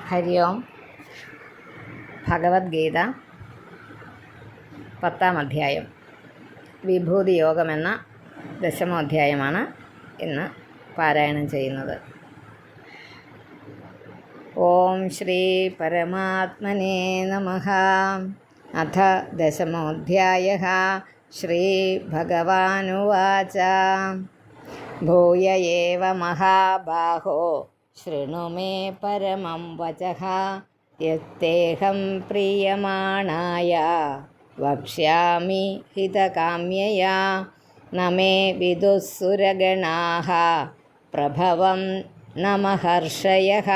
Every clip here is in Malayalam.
ഹരി ഓം. ഭഗവത്ഗീത 10-ാം അധ്യായം വിഭൂതി യോഗമെന്ന 10-ാം അധ്യായമാണ് ഇന്ന് പാരായണം ചെയ്യുന്നത്. ഓം ശ്രീ പരമാത്മനേ നമഃ. അഥ 10-മോऽധ്യായഃ. ശ്രീ ഭഗവാനുവാച. ഭൂയ ഏവ മഹാബാഹോ ശൃണു മേ പരമം വചഃ. യത്തേഹം പ്രീയമാണായ വക്ഷ്യാമി ഹിതകാമ്യയാ. ന മേ വിദുഃസുരഗണാഃ പ്രഭവം ന മഹർഷയഃ.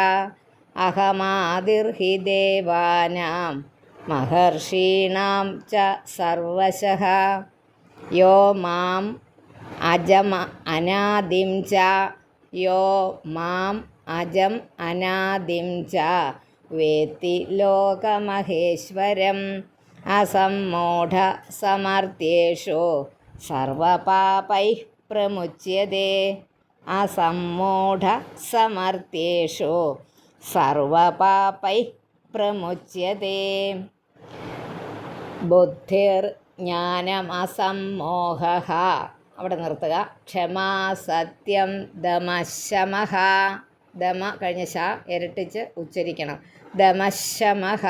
അഹമാദിർഹി ദേവാനാം മഹർഷീണാം ച സർവശഃ. യോ മാം അജം അനാദിം ച വേത്തി ലോകമഹേശ്വരം. അസമ്മൂഢ സമർത്ഥ്യേഷു സർവപാപൈഃ പ്രമുച്യതേ. ബുദ്ധിർ ജ്ഞാനമസമ്മോഹഃ. അവിടെ നിർത്തുക. ക്ഷമാ സത്യം ദമഃശമഃ. ദമ കഴിഞ്ഞ ശ ഇരട്ടിച്ച് ഉച്ചരിക്കണം. ദമഃശമഃ.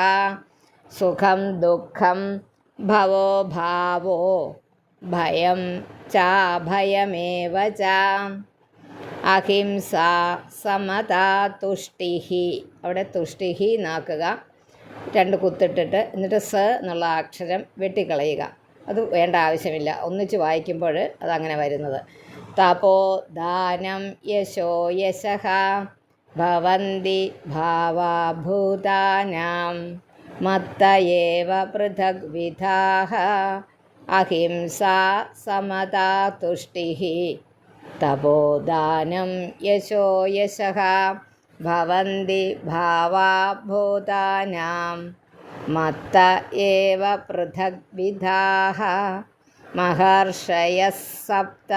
സുഖം ദുഃഖം ഭവോ ഭാവോ ഭയം ചാഭയമേവ ച. അഹിംസ സമതാ തുഷ്ടിഃ. അവിടെ തുഷ്ടിഃ നാക്കുക. 2 കുത്തിട്ടിട്ട് എന്നിട്ട് സ എന്നുള്ള അക്ഷരം വെട്ടിക്കളയുക. അത് വേണ്ട ആവശ്യമില്ല. ഒന്നിച്ച് വായിക്കുമ്പോൾ അതങ്ങനെ വരുന്നത്. തപോ ദാനം യശോ യശഃ ഭവന്തി ഭാവാ ഭൂതാനാം മത്ത ഏവ പൃഥഗ് വിധാഃ. അഹിംസാ സമതാ തുഷ്ടിഃ. തപോ ദാനം യശോ യശഃ ഭവന്തി ഭാവാ ഭൂതാനാം മത്ത ഏവ പൃഥഗ് വിധാഃ. മഹർഷയഃ സപ്ത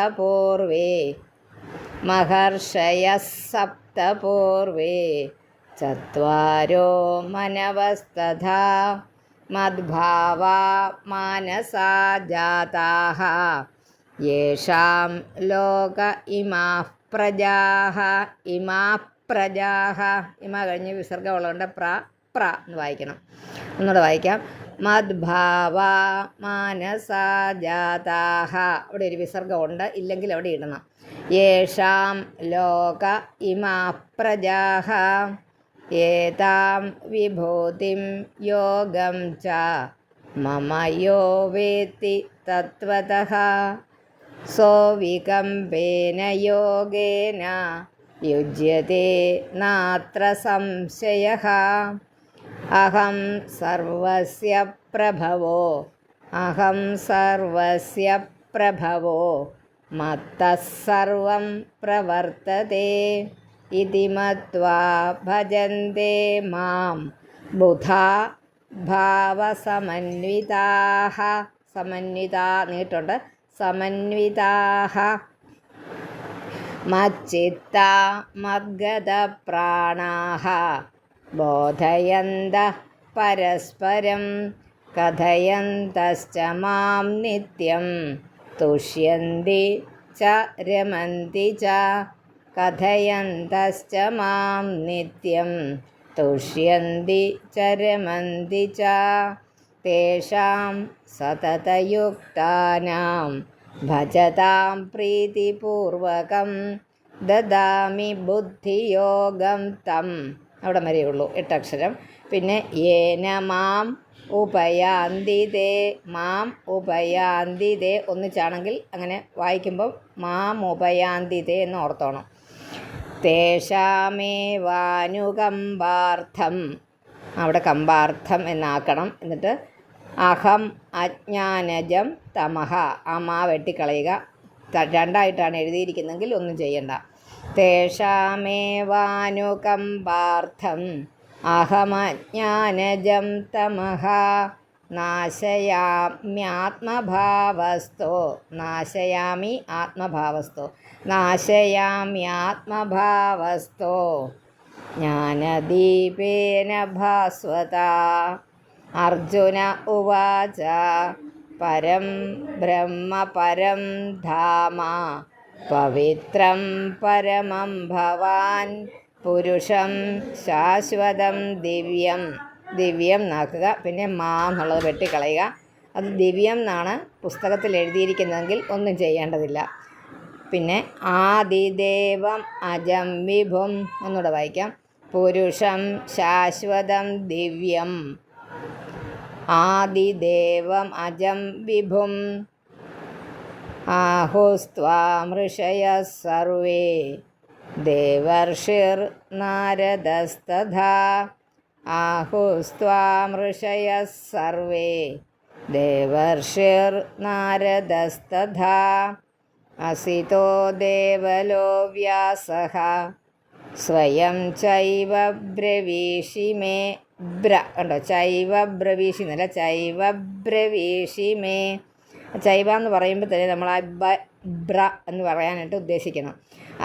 പൂർവേ ചത്വാരോ മനവസ്തഥാ. മദ്ഭാവാ മാനസാ ജാതാഃ യേഷാം ലോക ഇമാഃ പ്രജാഃ. ഇമ കഴിഞ്ഞ് വിസർഗം ഉള്ളതുകൊണ്ട് പ്ര എന്ന് വായിക്കണം. ഒന്നുകൂടെ വായിക്കാം. മദ്ഭാവാ മാനസാ ജാതാഃ. അവിടെ ഒരു വിസർഗം ഉണ്ട്, ഇല്ലെങ്കിൽ അവിടെ ഇടണം. യേഷാം ലോക ഇമാഃ പ്രജാഃ ഏതാം വിഭൂതിം യോഗം ച മമ യോ വേത്തി തത്വതഃ. സോവികമ്പേന യോഗേന യുജ്യതേ നാത്ര സംശയഃ. അഹം സർവസ്യ പ്രഭവോ മത്തഃ സർവം പ്രവർത്തതേ. ഇതി മത്വാ ഭജന്തേ മാം ബുധാ ഭാവസമന്വിതാഃ. സമന്വിതാഃ മच्चित्ता മദ്ഗതപ്രാണാഃ ബോധയന്തഃ പരസ്പരം കഥയന്തശ്ച മാം നിത്യം തുഷ്യന്തി ച രമന്തി ച. കഥയന്തശ്ച മാം നിത്യം തുഷ്യന്തി ച രമന്തി ച. തേഷാം സതതയുക്താനാം ഭജതാം പ്രീതിപൂർവകം ദദാമി ബുദ്ധിയോഗം തം. അവിടെ വരെയുള്ളൂ 8 അക്ഷരം. പിന്നെ യേന മാം ഉപയാന്തിതേ ഒന്നിച്ചാണെങ്കിൽ അങ്ങനെ വായിക്കുമ്പം മാം ഉപയാന്തിതേ എന്ന് ഓർത്തോണം. തേഷാമേവാനുകമ്പാർത്ഥം. അവിടെ കമ്പാർത്ഥം എന്നാക്കണം. എന്നിട്ട് അഹം അജ്ഞാനജം തമഃ. ആ മാ വെട്ടിക്കളയുക. 2 എഴുതിയിരിക്കുന്നെങ്കിൽ ഒന്നും ചെയ്യണ്ട. തേഷാമേവാനുകമ്പാർത്ഥം അഹമജ്ഞാനജം തമഃ. നാശയാമി ആത്മഭാവസ്ഥോ ജ്ഞാനദീപേന ഭാസ്വത. അർജുന ഉവാച പരം ബ്രഹ്മ പരം ധാമ പവിത്രം പരമം ഭവാൻ പുരുഷം ശാശ്വതം ദിവ്യം. ദിവ്യം എന്നാക്കുക, പിന്നെ മാ എന്നുള്ളത് വെട്ടിക്കളയുക. അത് ദിവ്യം എന്നാണ് പുസ്തകത്തിൽ എഴുതിയിരിക്കുന്നതെങ്കിൽ ഒന്നും ചെയ്യേണ്ടതില്ല. പിന്നെ ആദിദേവം അജം വിഭും ഒന്നുകൂടെ വായിക്കാം. പുരുഷം ശാശ്വതം ദിവ്യം. ആദിദേവം അജം വിഭും ആഹുസ്ത്വാമൃഷയഃ സർവേ ദേവർഷിർനാരദസ്തഥാ. ആഹുസ്ത്വാമൃഷയഃ സർവേ ദേവർഷിർനാരദസ്തഥാ. അസിതോ ദേവലോ വ്യാസഃ സ്വയം ചൈവ ബ്രവീഷി മേ. കണ്ടോ, ചൈവ ബ്രവീഷി എന്നല്ല, ചൈവ ബ്രവീഷി മേ. ചൈവ എന്ന് പറയുമ്പോൾ തന്നെ നമ്മൾ ആ ബ്ര എന്ന് പറയാനായിട്ട് ഉദ്ദേശിക്കണം.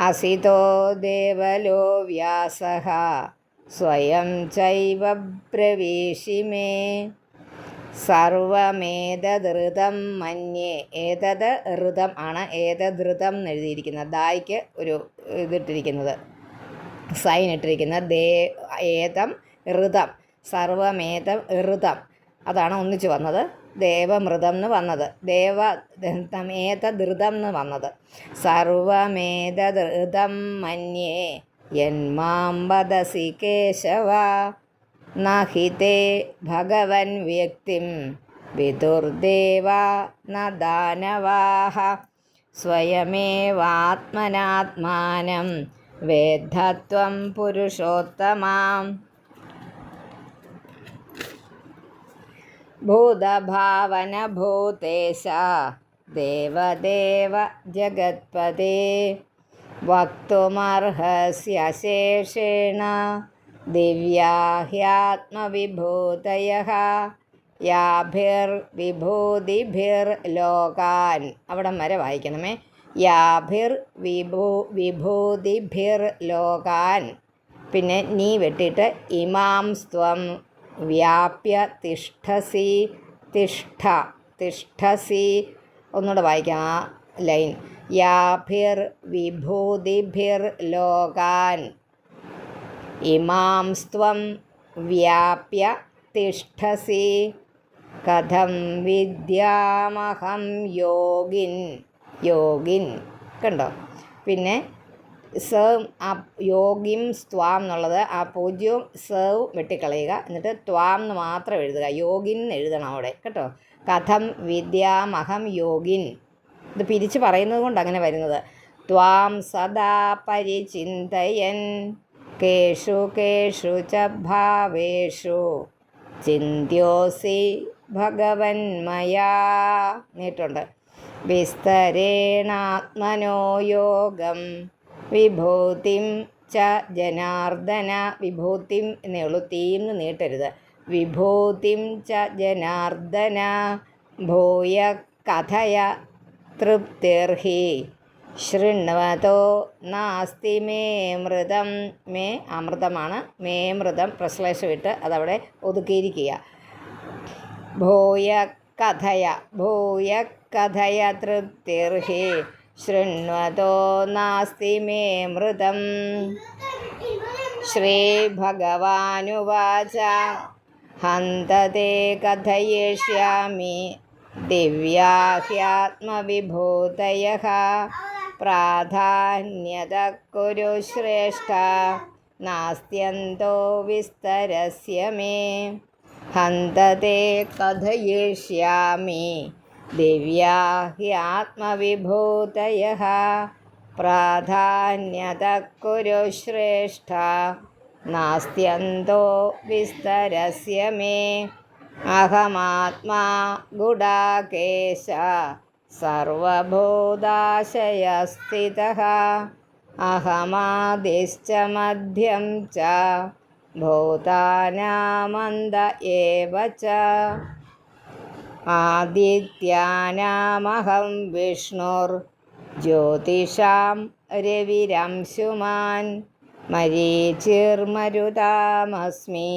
അസിതോ ദേവലോ വ്യാസഃ സ്വയം ചൈവ ബ്രവീഷി മേ. സർവമേതദൃതം മന്യേ. ഏതത് ഋതം ആണ്, ഏതദൃതം എന്ന് എഴുതിയിരിക്കുന്നത്. ദായ്ക്ക് ഒരു ഇതിട്ടിരിക്കുന്നത്, സൈൻ ഇട്ടിരിക്കുന്നത്. ഏതം ഋതം, സർവമേതം ഋതം, അതാണ് ഒന്നിച്ച് വന്നത്. ദേവമൃതം എന്ന് വന്നത്, ഏതദൃതം എന്ന് വന്നത്. സർവമേതദൃതം മന്യേ യന്മാം വദസി കേശവ നഹി തേ ഭഗവൻ വ്യക്തിം വിദുർദേവാ ന ദാനവാഃ. സ്വയമേവാത്മനാത്മാനം വേദ്ധത്വം പുരുഷോത്തമാം. ഭൂതഭാവന ഭൂതേശ ദേവദേവ ജഗത്പദേ വക്തുമർഹസ്യ ശേഷേണ ദിവ്യാ ഹ്യാത്മവിഭൂതയഃ യാഭിർവിഭൂതിഭിർലോകാൻ. അവിടം വരെ വായിക്കണമേ. വിഭൂതിഭിർലോകാൻ. പിന്നെ നീ വെട്ടിയിട്ട് ഇമാം സ്ത്വം വ്യാപ്യ തിഷ്ഠസി. തിഷ്ഠസി ഒന്നുകൂടെ വായിക്കാം ആ ലൈൻ. യാഭിർവിഭൂതിഭിർലോകാൻ ഇമാം സ്ത്വം വ്യാപ്യ തിഷ്ഠസി. കഥം വിദ്യാമഹം യോഗിൻ. കണ്ടോ, പിന്നെ സേവ് ആ യോഗിം സ്ത്വാം എന്നുള്ളത് ആ പൂജ്യവും സേവ് വെട്ടിക്കളയുക. എന്നിട്ട് ത്വാം എന്ന് മാത്രം എഴുതുക, യോഗിൻ എഴുതണം അവിടെ കേട്ടോ. കഥം വിദ്യാമഹം യോഗിൻ. ഇത് പിരിച്ച് പറയുന്നത് കൊണ്ട് അങ്ങനെ വരുന്നത്. ത്വാം സദാ പരിചിന്തയൻ കേഷു കേഷു ച ഭാവേഷു ചിന്ത്യോസി ഭഗവൻ മയാ. നീട്ടുണ്ട്. വിസ്തരേണാത്മനോ യോഗം വിഭൂതിം ച ജനാർദ്ദന. വിഭൂതിം എന്നേ ഉള്ളൂ, തീം നീട്ടരുത്. വിഭൂതിം ച ജനാർദ്ദന ഭൂയ കഥയ തൃപ്തിർഹി ശൃണ്വതോ നാസ്തി മേ മൃതം. മേ അമൃതമാണ്, മേ മൃതം പ്രശ്ലേഷം ഇട്ട് അതവിടെ ഒതുക്കിയിരിക്കുക. ഭൂയ കഥയ തൃപ്തിർഹി ശൃണ്വതോ നാസ്തി മേ മൃതം. ശ്രീഭഗവാനുവാച ഹന്ത തേ കഥയിഷ്യാമി ദിവ്യാ ഹ്യാത്മവിഭൂതയഃ പ്രാധാന്യതഃ കുരു ശ്രേഷ്ഠ നാസ്ത്യന്തോ വിസ്തരസ്യ മേ. ഹന്ത തേ കഥയിഷ്യാമി ദിവ്യാ ഹ്യാത്മവിഭൂതയഃ പ്രാധാന്യതഃ കുരു ശ്രേഷ്ഠ നാസ്ത്യന്തോ വിസ്തരസ്യ മേ. അഹമാത്മാ ഗുഡാകേശ സർവഭൂതാശയസ്ഥിതഃ അഹമാദിശ്ച മധ്യം ച ഭൂതാനാമന്ത ഏവ ച. ആദിത്യാനാമഹം വിഷ്ണുർ ജ്യോതിഷാം രവിരംശുമാൻ മരീചിർമരുതാമസ്മി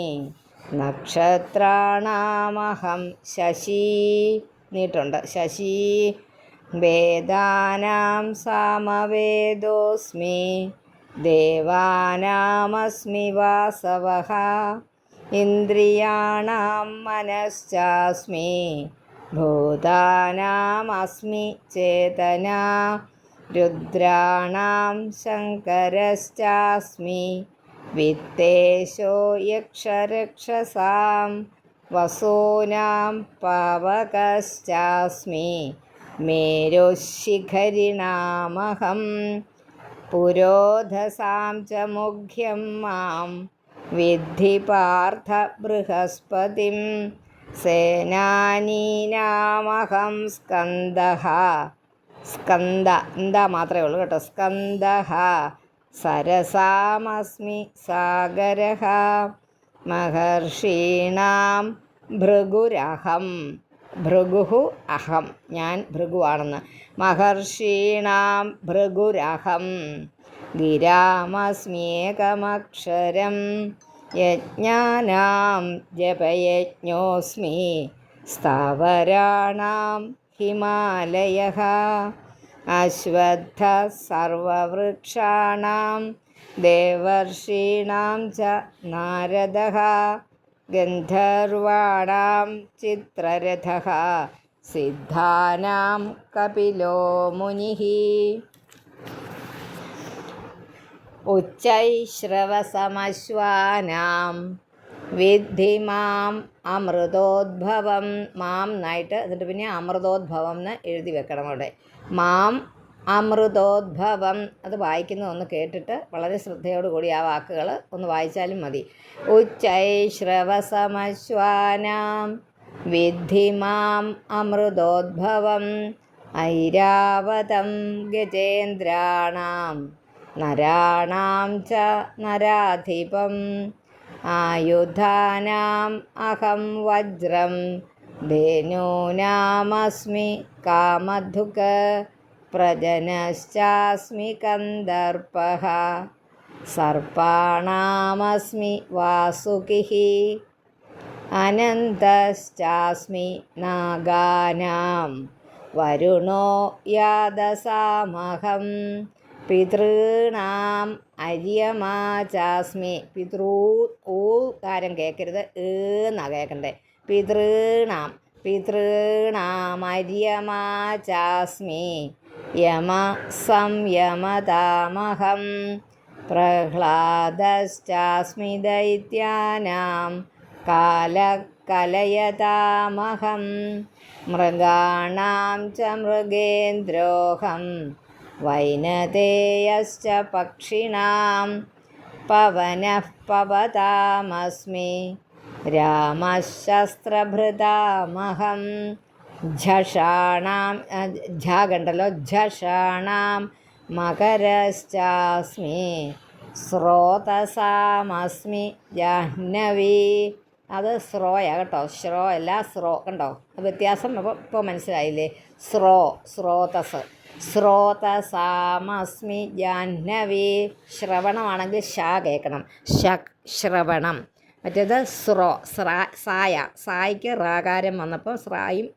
നക്ഷത്രാണാമഹം ശശി നീട്ടുണ്ട് ശശി വേദാനാം സാമവേദോസ്മി ദേവാനാമസ്മി വാസവഃ ഇന്ദ്രിയാണാം മനശ്ചാസ്മി ഭൂതാനാമസ്മി ചേതന രുദ്രാണാം ശങ്കരശ്ചാസ്മി വിത്തേശോ യക്ഷരക്ഷസാം വസൂനാം പാവകശ്ചാസ്മി മേരുശിഖരിണാമഹം പുരോധസാം ച മുഖ്യം മാം വിദ്ധി പാർത്ഥ ബൃഹസ്പതിം സേനാനീനാമഹം സ്കന്ദഃ സ്കന്ദ എന്താ മാത്രമേ ഉള്ളൂ കേട്ടോ സ്കന്ദഃ സരസാമസ്മി സാഗരഃ മഹർഷീണാം ഭൃഗുരഹം ഭൃഗുഹു അഹം ഞാൻ ഭൃഗുവാണെന്ന് മഹർഷീണാം ഭൃഗുരഹം ഗിരാമസ്മ്യേകമക്ഷരം യജ്ഞാനാം ജപയജ്ഞോസ്മി സ്ഥാവരാണാം ഹിമാലയഃ അശ്വത്ഥ സർവവൃക്ഷാണാം ദേവർഷീണാം ച നാരദഃ ഗന്ധർവാണാം ചിത്രരഥഃ സിദ്ധാനാം കപിലോ മുനിഃ ഉച്ചൈശ്രവസമശ്വാനാം വിദ്ധി മാം അമൃതോദ്ഭവം മാം എന്നായിട്ട് എന്നിട്ട് പിന്നെ അമൃതോദ്ഭവം എന്ന് എഴുതി വെക്കണം അവിടെ മാം അമൃതോദ്ഭവം അത് വായിക്കുന്നത് ഒന്ന് കേട്ടിട്ട് വളരെ ശ്രദ്ധയോടുകൂടി ആ വാക്കുകൾ ഒന്ന് വായിച്ചാലും മതി ഉച്ചൈശ്രവസമശ്വാനാം വിദ്ധി മാം അമൃതോദ്ഭവം ഐരാവതം ഗജേന്ദ്രാണാം നരാണാം ച നരാധിപം ആയുധാനാം അഹം വജ്രം ധേനൂനാമസ്മി കാമധുക പ്രജനശ്ചാസ്മി കന്ദർപ്പഃ സർപ്പാണാമസ്മി വാസുകിഃ അനന്തശ്ചാസ്മി നാഗാനാം വരുണോ യാദസാമഹം പിതॄണാം അര്യമാ ചാസ്മി കാരം കേൾക്കരുത് എന്നാണ് കേൾക്കണ്ടേ പിതॄണാം അര്യമാ ചാസ്മി യമ സംയമതാമഹം പ്രഹ്ലാദശ്ചാസ്മി ദൈത്യാനാം കാലകലയതാമഹം മൃഗാണാം ച മൃഗേന്ദ്രോഹം വൈനതേയശ്ച പക്ഷിണാം പവനഃ പവതാമസ്മി രാമശസ്ത്രഭൃതാമഹം ഝഷാണാം കണ്ടല്ലോ ഝഷാണാം മകരശ്ചാസ്മി സ്രോതസാമസ്മി ജാഹ്നവി അത് ശ്രോയ കേട്ടോ ശ്രോ അല്ല സ്രോ കണ്ടോ വ്യത്യാസം ഇപ്പോൾ മനസ്സിലായില്ലേ സ്രോതസ് സ്രോതസാമസ്മി ജാഹ്നവി ശ്രവണമാണെങ്കിൽ ഷാ കേൾക്കണം ശ്രവണം മറ്റേത് സായിക്ക് റാകാരം വന്നപ്പോൾ സ്രായും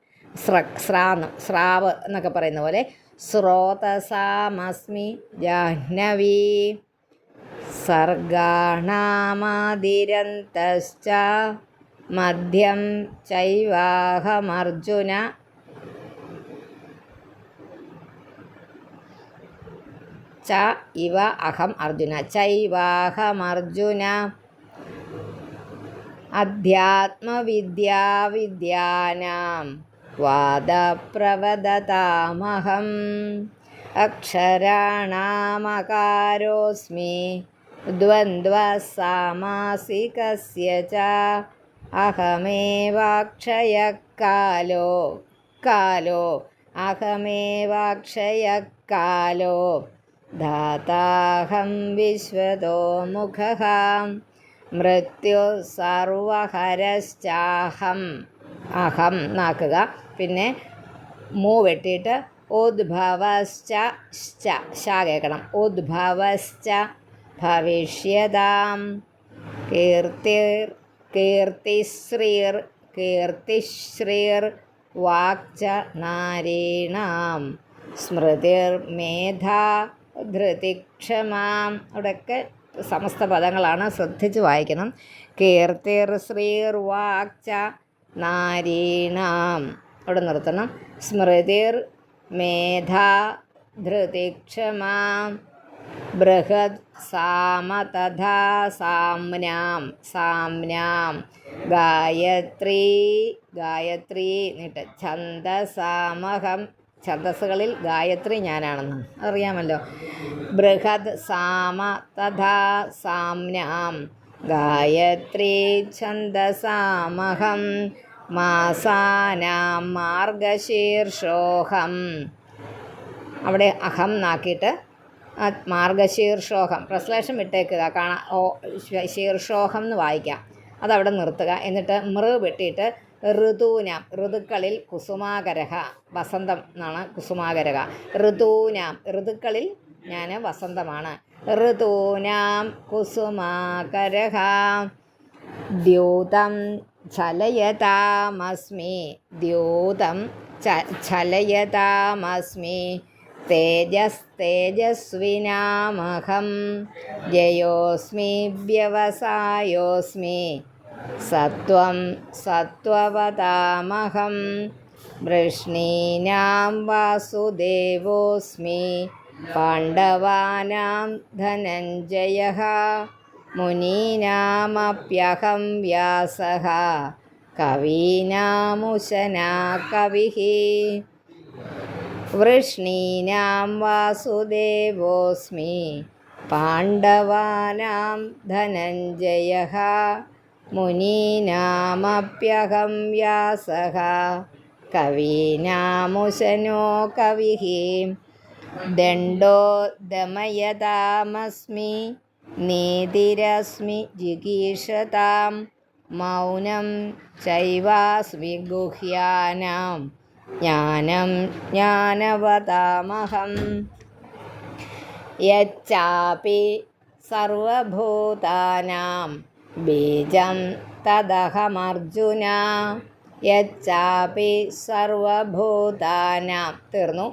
സ്രാവ് എന്നൊക്കെ പറയുന്ന പോലെ സ്രോതസാമസ്മി ജാഹ്നവി സർഗാണാമാദിരന്തശ്ച മധ്യം ചൈവാഹമർജുന ച ഇവ അഹം അർജുന ചൈവാഹമർജുന അധ്യാത്മവിദ്യാവിദ്യാനാം വാദപ്രവദതാമഹം അക്ഷരാണാമകാരോസ്മി ദ്വന്ദ്വസാമാസികസ്യ ച അഹമേവാക്ഷയകാലോ അഹമേവാക്ഷയകാലോ ധാതാഹം വിശ്വതോ മുഖഃ മൃത്യു സർവഹരശ്ചാഹം അഹം എന്നാക്കുക പിന്നെ മൂ വെട്ടിയിട്ട് ഉദ്ഭവശ്ച ശ കേൾക്കണം ഉദ്ഭവശ്ച ഭവിഷ്യതാം. കീർത്തിശ്രീർ വാക്ച നാരീണാം സ്മൃതിർമേധാ ധൃതിക്ഷമാം. അവിടെയൊക്കെ സമസ്ത പദങ്ങളാണ്, ശ്രദ്ധിച്ച് വായിക്കണം. കീർത്തിർ വാക്ച നാരീണാം അവിടെ നിർത്തണം. സ്മൃതിർ മേധാ ധൃതിക്ഷമാം. ബൃഹത് സാമ തഥാ സാമ്നാം ഗായത്രീ നീട്ട്. ഛന്ദസാമഹം, ഛന്ദസ്സുകളിൽ ഗായത്രി ഞാനാണെന്ന് അറിയാമല്ലോ. ബൃഹത് സാമ തഥാ സാമ്നാം ഗായത്രീ ഛന്ദസാമഹം. മാസാനാം മാർഗശീർഷോഹം. അവിടെ അഹം നാക്കിയിട്ട് മാർഗശീർഷോഹം ട്രാൻസ്ലേഷൻ വിട്ടേക്കുക. ശീർഷോഹം എന്ന് വായിക്കാം. അതവിടെ നിർത്തുക. എന്നിട്ട് മൃ വെട്ടിയിട്ട് ഋതൂനാം, ഋതുക്കളിൽ കുസുമാകരഹ, വസന്തം എന്നാണ് കുസുമാകരഹ. ഋതൂനാം, ഋതുക്കളിൽ ഞാൻ വസന്തമാണ്. ഋതൂനാം കുസുമാകരഹ. ദ്യൂതം ചലയതാമസ്മി. ദ്യൂതം ചലയതാമസ്മി. തേജസ്വിനാമഹം. ജയോസ്മി വ്യവസായോസ്മി. സത്വം സത്വവതാമഹം. വൃഷ്ണീനാം വാസുദേവോസ്മി. പാണ്ഡവാനാം ധനഞ്ജയഃ. മുനീനാമപ്യഹം വ്യാസഃ. കവീനാമുശനാ കവിഃ. വൃഷ്ണീനാം വാസുദേവോസ്മി. പാണ്ഡവാനാം ധനഞ്ജയഃ. മുനീനാമപ്യഹം വ്യാസഃ. കവീനാമുശനോ കവിഃ. ദണ്ഡോ ദമയതാമസ്മി. നീതിരസ്മി ജിഗീഷതാം. മൗനം ചൈവാസ്മി ഗുഹ്യാനാം. ജ്ഞാനം ജ്ഞാനവതാമഹം. യച്ചാപി സർവഭൂതാനാം ബീജം തദഹമർജുന. യച്ചാപി സർവഭൂതാനാം തീർന്നു.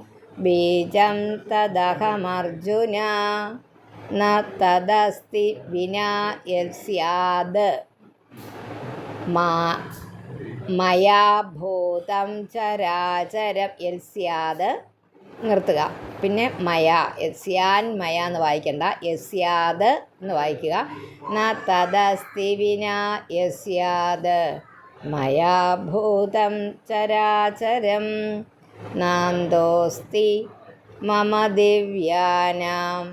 ബീജം തദഹമർജുന. ന തദസ്തി വിനാ യസ്യാദ്. മയാ ഭൂതം ചരാചരം. യസ്യാദ് നിർത്തുക. പിന്നെ മയാ, യസ്യാൻ മയ എന്ന് വായിക്കണ്ട, യസ്യാദ് എന്ന് വായിക്കുക. ന തദസ്തി വിനാ യസ്യാദ്. മയാ ഭൂതം ചരാചരം. നാന്തോസ്തി മമ ദിവ്യാനാം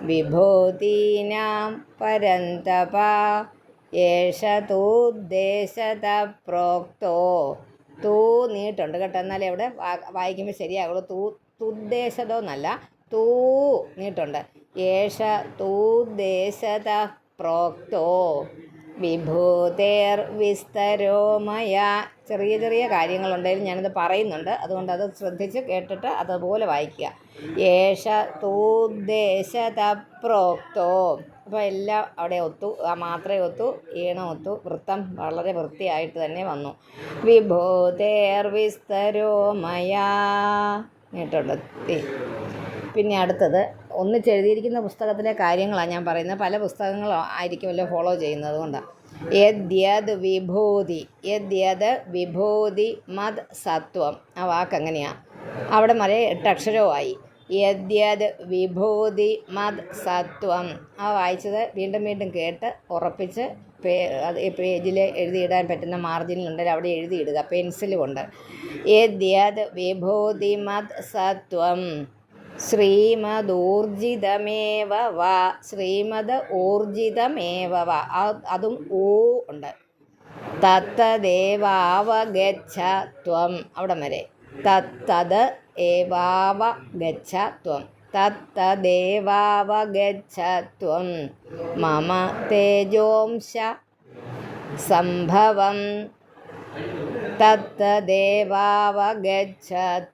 വിഭൂതീനാം പരന്തപ. യേഷ തൂദ്ദേശത പ്രോക്തോ. തൂ നീട്ടുണ്ട് കേട്ടോ, എന്നാലേ അവിടെ വായിക്കുമ്പോൾ ശരിയാകുള്ളൂ. തുദ്ദേശതോ എന്നല്ല, തൂ നീട്ടുണ്ട്. യേഷ തൂദ്ദേശത പ്രോക്തോ വിഭൂതേർ വിസ്തരോ മയ. ചെറിയ ചെറിയ കാര്യങ്ങളുണ്ടെങ്കിലും ഞാനത് പറയുന്നുണ്ട്, അതുകൊണ്ട് അത് ശ്രദ്ധിച്ച് കേട്ടിട്ട് അതുപോലെ വായിക്കുക. യേഷ തൂദ്ദേശത പ്രോക്തോ. അപ്പോൾ എല്ലാം അവിടെ ഒത്തു, ആ മാത്രമേ ഒത്തു, ഈണം ഒത്തു, വൃത്തം വളരെ വൃത്തിയായിട്ട് തന്നെ വന്നു. വിഭൂതേർ വിസ്തരോ മയാ നീട്ടുണ്ട്. പിന്നെ അടുത്തത് ഒന്നിച്ചെഴുതിയിരിക്കുന്ന പുസ്തകത്തിലെ കാര്യങ്ങളാണ് ഞാൻ പറയുന്നത്. പല പുസ്തകങ്ങളും ആയിരിക്കുമല്ലോ ഫോളോ ചെയ്യുന്നത്, അതുകൊണ്ടാണ്. യദ്യത് വിഭൂതി. യദ്യത് വിഭൂതി മത് സത്വം. ആ വാക്ക് എങ്ങനെയാണ്? അവിടെ വരെ 8 അക്ഷരവുമായി. യദ്യത് വിഭൂതി മത് സത്വം. ആ വായിച്ചത് വീണ്ടും വീണ്ടും കേട്ട് ഉറപ്പിച്ച് പേജിൽ എഴുതിയിടാൻ പറ്റുന്ന മാർജിനിലുണ്ടെങ്കിൽ അവിടെ എഴുതിയിടുക പെൻസിൽ കൊണ്ട്. യദ്യത് വിഭൂതി മത് സത്വം ശ്രീമദൂർജിതമേവ വ. ശ്രീമദ് ഊർജിതമേവ വ, അതും ഊ ഉണ്ട്. തത്തദേവാവഗച്ഛ ത്വം. അവിടം വരെ. തത്തത് ഏവാവഗച്ഛ ത്വം. തത്തദേവാവഗച്ഛ ത്വം. മമ തേജോംശ സംഭവം. തത്തദേവാവഗച്ഛ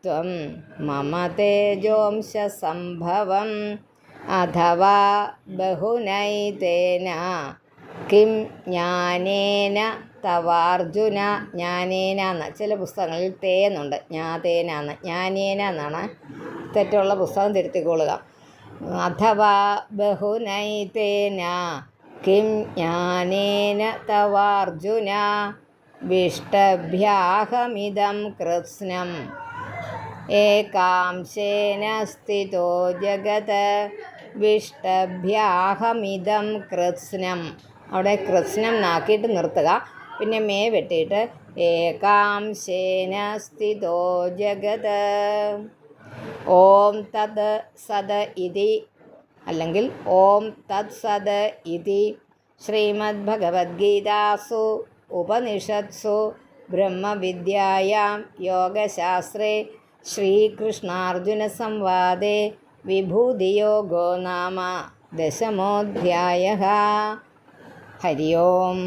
ത്വം. മമ തേജോംശ സംഭവം. അഥവാ ബഹുനൈതേന കിം ജ്ഞാനേന തവാർജുന. ജ്ഞാനേന എന്ന് ചില പുസ്തകങ്ങളിൽ തേന്നുണ്ട്, ജ്ഞാതേന എന്ന്. ജ്ഞാനേന എന്നാണ്. തെറ്റുള്ള പുസ്തകം തിരുത്തിക്കൊള്ളുക. അഥവാ ബഹുനൈതേന കിം ജ്ഞാനേന തവാർജുന വിഷ്ടഭ്യാഹമിദം കൃത്സ്നം ഏകാംശേന സ്ഥിതോ ജഗത്. വിഷ്ടഭ്യാഹമിദം കൃത്സ്നം. അവിടെ കൃത്സ്നം നാക്കിയിട്ട് നിർത്തുക, പിന്നെ മേ വെട്ടിയിട്ട് ഏകാംശേന സ്ഥിതോ ജഗത്. ഓം തത് സത് ഇതി അല്ലെങ്കിൽ ഓം തത് സത് ഇതി ശ്രീമദ്ഭഗവത്ഗീതാസു ഉപനിഷത്സു ബ്രഹ്മവിദ്യായാം യോഗശാസ്ത്രേ ശ്രീകൃഷ്ണാർജുനസംവാദേ വിഭൂതിയോഗോ നാമ 10-മോऽധ്യായः. ഹരി ഓം.